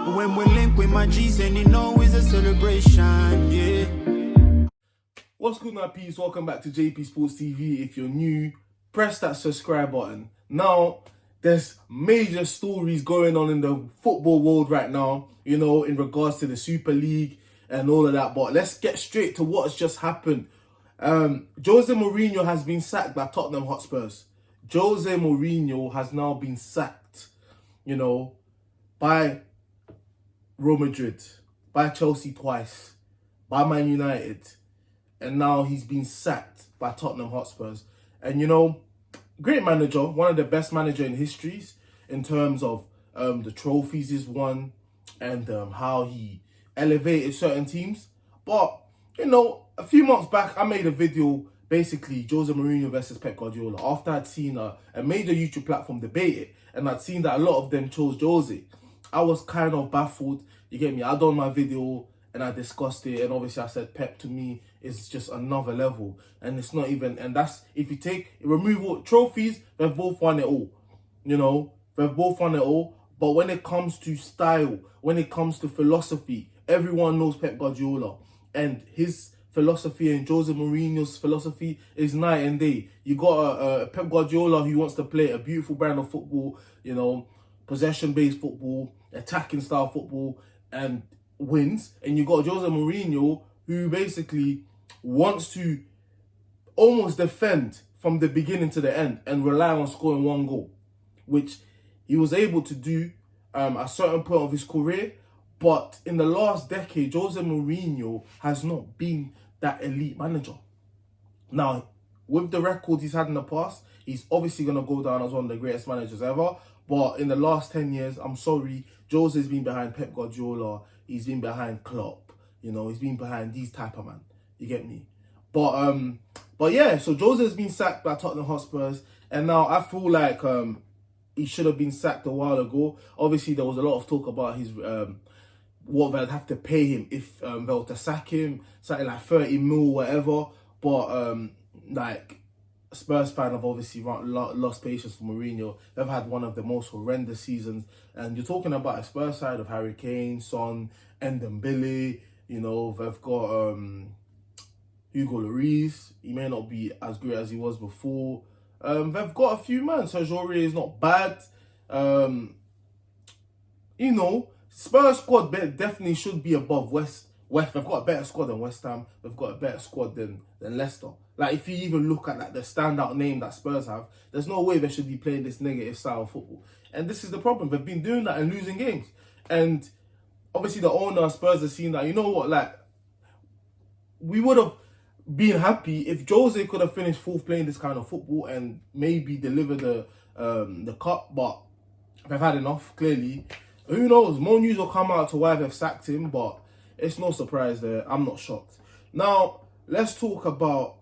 When we link with my G's, and you know it's a celebration, yeah. What's good, my peeps? Welcome back to JP Sports TV. If you're new, press that subscribe button. Now, there's major stories going on in the football world right now, you know, in regards to the Super League and all of that. But let's get straight to what's just happened. Jose Mourinho has been sacked by Tottenham Hotspurs. Jose Mourinho has now been sacked, you know, by Real Madrid, by Chelsea twice, by Man United, and now he's been sacked by Tottenham Hotspurs. And you know, great manager, one of the best manager in histories in terms of the trophies he's won and how he elevated certain teams. But you know, a few months back, I made a video basically Jose Mourinho versus Pep Guardiola after I'd seen a major YouTube platform debate it, and I'd seen that a lot of them chose Jose. I was kind of baffled, you get me? I done my video and I discussed it, and obviously I said Pep to me is just another level, and it's not even, and that's, if you remove all trophies, they've both won it all, you know, they've both won it all. But when it comes to style, when it comes to philosophy, everyone knows Pep Guardiola, and his philosophy and Jose Mourinho's philosophy is night and day. You got a Pep Guardiola who wants to play a beautiful brand of football, you know, possession-based football, attacking style football, and wins. And you got Jose Mourinho who basically wants to almost defend from the beginning to the end and rely on scoring one goal, which he was able to do at a certain point of his career. But in the last decade, Jose Mourinho has not been that elite manager. Now, with the record he's had in the past, he's obviously going to go down as one of the greatest managers ever. But in the last 10 years, I'm sorry, Jose's been behind Pep Guardiola. He's been behind Klopp. You know, he's been behind these type of man. You get me? But yeah, so Jose's been sacked by Tottenham Hotspurs. And now I feel like he should have been sacked a while ago. Obviously, there was a lot of talk about his what they'd have to pay him if they were to sack him, something like 30 mil, whatever. But like, Spurs fan have obviously lost patience for Mourinho. They've had one of the most horrendous seasons. And you're talking about a Spurs side of Harry Kane, Son, Ndombele. You know, they've got Hugo Lloris. He may not be as great as he was before. They've got a few man. Serge Aurier is not bad. You know, Spurs squad definitely should be above West. They've got a better squad than West Ham. They've got a better squad than Leicester. Like, if you even look at like the standout name that Spurs have, there's no way they should be playing this negative style of football. And this is the problem. They've been doing that and losing games. And obviously the owner of Spurs has seen that, you know what, like, we would have been happy if Jose could have finished fourth playing this kind of football and maybe deliver the cup, but they've had enough, clearly. Who knows? More news will come out to why they've sacked him, but it's no surprise there. I'm not shocked. Now, let's talk about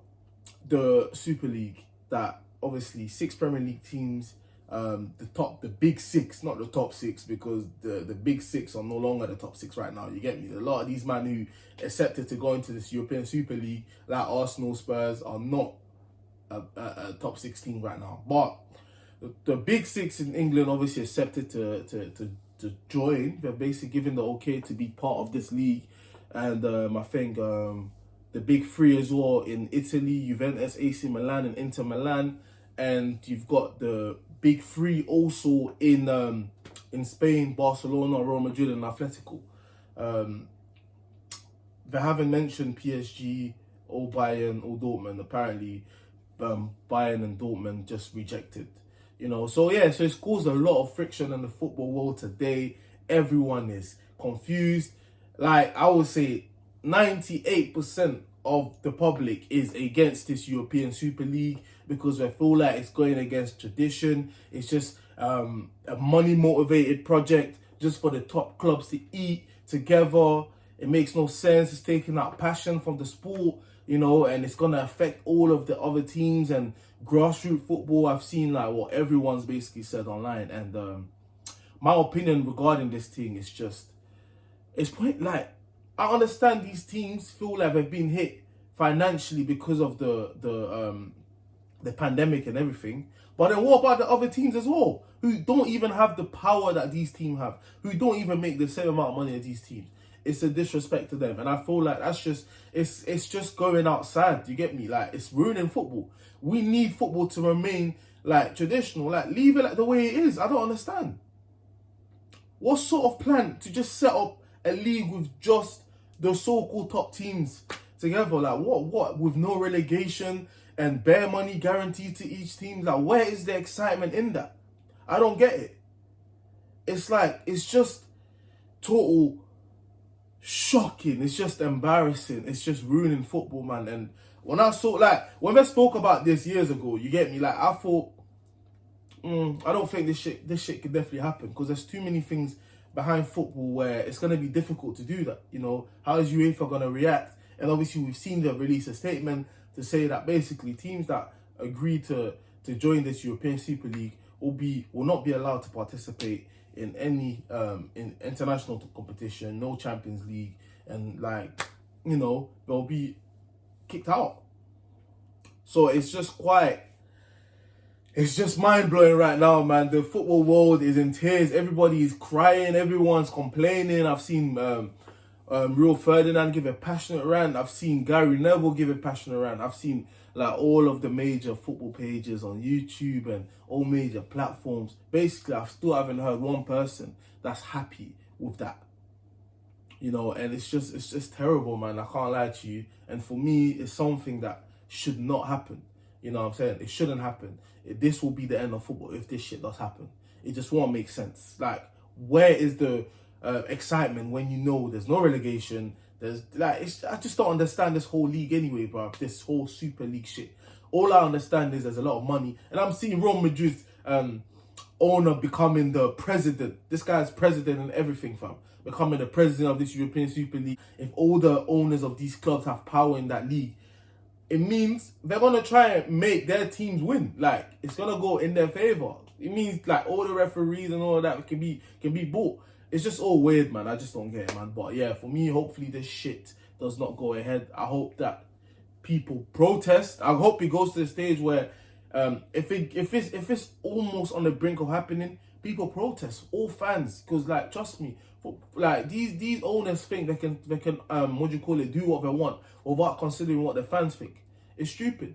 the Super League, that obviously 6 Premier League teams, the big 6, not the top 6, because the big 6 are no longer the top 6 right now. You get me? A lot of these men who accepted to go into this European Super League, like Arsenal, Spurs, are not a top 6 team right now. But the big 6 in England obviously accepted to join. They're basically given the okay to be part of this league. And I think the big 3 as well in Italy, Juventus, AC Milan and Inter Milan. And you've got the big 3 also in Spain, Barcelona, Real Madrid and Atletico. They haven't mentioned PSG or Bayern or Dortmund. Apparently Bayern and Dortmund just rejected. You know, so yeah, so it's caused a lot of friction in the football world today. Everyone is confused. Like, I would say 98% of the public is against this European Super League because they feel like it's going against tradition. It's just a money-motivated project just for the top clubs to eat together. It makes no sense. It's taking out passion from the sport, you know, and it's going to affect all of the other teams and grassroots football. I've seen like what everyone's basically said online, and my opinion regarding this thing is just, it's like, I understand these teams feel like they've been hit financially because of the pandemic and everything, But then what about the other teams as well, who don't even have the power that these teams have, who don't even make the same amount of money as these teams? It's a disrespect to them, and I feel like that's just it's just going outside. Do you get me? Like, it's ruining football. We need football to remain like traditional. Like, leave it like the way it is. I don't understand. What sort of plan to just set up a league with just the so-called top teams together? Like, what with no relegation and bare money guaranteed to each team? Like, where is the excitement in that? I don't get it. It's like, it's just total shocking. It's just embarrassing. It's just ruining football, man. And when I saw, like, when I spoke about this years ago, you get me? Like, I thought, I don't think this shit could definitely happen, because there's too many things behind football where it's going to be difficult to do that. You know, how is UEFA going to react? And obviously we've seen them release a statement to say that basically teams that agree to join this European Super League will not be allowed to participate in any in international competition, no Champions League, and, like, you know, they'll be kicked out. So it's just mind-blowing right now, man. The football world is in tears. Everybody is crying. Everyone's complaining. I've seen Rio Ferdinand give a passionate rant. I've seen Gary Neville give a passionate rant. I've seen, like, all of the major football pages on YouTube and all major platforms. Basically, I still haven't heard one person that's happy with that. You know, and it's just terrible, man. I can't lie to you. And for me, it's something that should not happen. You know what I'm saying? It shouldn't happen. This will be the end of football if this shit does happen. It just won't make sense. Like, where is the excitement when you know there's no relegation? There's, like, I just don't understand this whole league anyway, bro. This whole Super League shit. All I understand is there's a lot of money, and I'm seeing Real Madrid's owner becoming the president. This guy's president and everything, fam. Becoming the president of this European Super League. If all the owners of these clubs have power in that league, it means they're going to try and make their teams win. Like, it's going to go in their favour. It means, like, all the referees and all of that can be bought. It's just all weird, man. I just don't get it, man. But yeah, for me, hopefully this shit does not go ahead. I hope that people protest. I hope it goes to the stage where if it's almost on the brink of happening, people protest, all fans. Because, like, trust me, like, these owners think they can do what they want without considering what the fans think. It's stupid.